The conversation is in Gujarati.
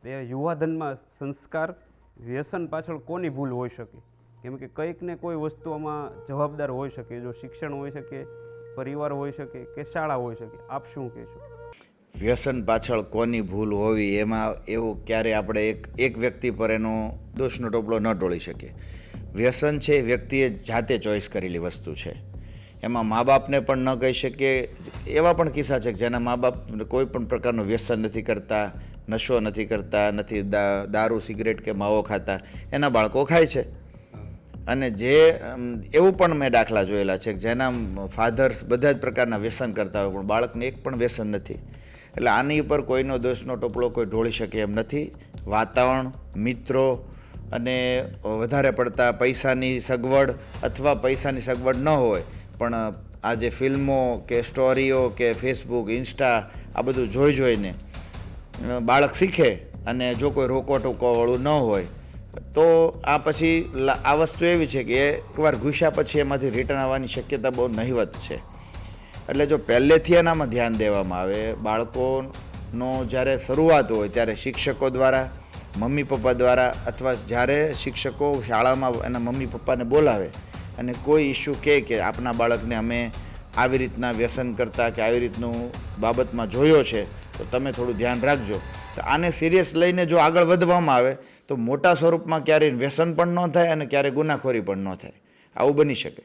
તે યુવાધનમાં સંસ્કાર વ્યસન પાછળ કોની ભૂલ હોઈ શકે? કેમ કે કંઈક ને કોઈ વસ્તુ આમાં જવાબદાર હોઈ શકે. જો શિક્ષણ હોઈ શકે, પરિવાર હોઈ શકે કે શાળા હોઈ શકે. આપ શું કહેશો? વ્યસન પાછળ કોની ભૂલ હોવી એમાં એવું ક્યારે આપણે એક વ્યક્તિ પર એનો દોષનો ટોપલો ન ઢોળી શકીએ. વ્યસન છે એ વ્યક્તિએ જાતે ચોઈસ કરેલી વસ્તુ છે. એમાં મા બાપને પણ ન કહી શકીએ. એવા પણ કિસ્સા છે કે જેના મા બાપ કોઈ પણ પ્રકારનું વ્યસન નથી કરતા, નશો નથી કરતા, નથી દારૂ સિગરેટ કે માવો ખાતા, એના બાળકો ખાય છે. અને જે એવું પણ મેં દાખલા જોયેલા છે કે જેના ફાધર્સ બધા જ પ્રકારના વ્યસન કરતા હોય પણ બાળકને એક પણ વ્યસન નથી. એટલે આની ઉપર કોઈનો દોષનો ટોપલો કોઈ ઢોળી શકે એમ નથી. વાતાવરણ, મિત્રો અને વધારે પડતા પૈસાની સગવડ અથવા પૈસાની સગવડ ન હોય પણ આ જે ફિલ્મો કે સ્ટોરીઓ કે ફેસબુક, ઇન્સ્ટા આ બધું જોઈને બાળક શીખે અને જો કોઈ રોકો ટોકોવાળું ન હોય તો આ પછી આ વસ્તુ એવી છે કે એકવાર ઘૂસ્યા પછી એમાંથી રિટર્ન આવવાની શક્યતા બહુ નહિવત છે. એટલે જો પહેલેથી એનામાં ધ્યાન દેવામાં આવે, બાળકોનો જ્યારે શરૂઆત હોય ત્યારે શિક્ષકો દ્વારા, મમ્મી પપ્પા દ્વારા, અથવા જ્યારે શિક્ષકો શાળામાં એના મમ્મી પપ્પાને બોલાવે અને કોઈ ઇસ્યુ કહે કે આપના બાળકને અમે આવી રીતના વ્યસન કરતા કે આવી રીતનું બાબતમાં જોયો છે તો તમે થોડું ધ્યાન રાખજો. તો આને સિરિયસ લઈને જો આગળ વધવામાં આવે તો મોટા સ્વરૂપમાં ક્યારેય વ્યસન પણ ન થાય અને ક્યારેય ગુનાખોરી પણ ન થાય. આવું બની શકે.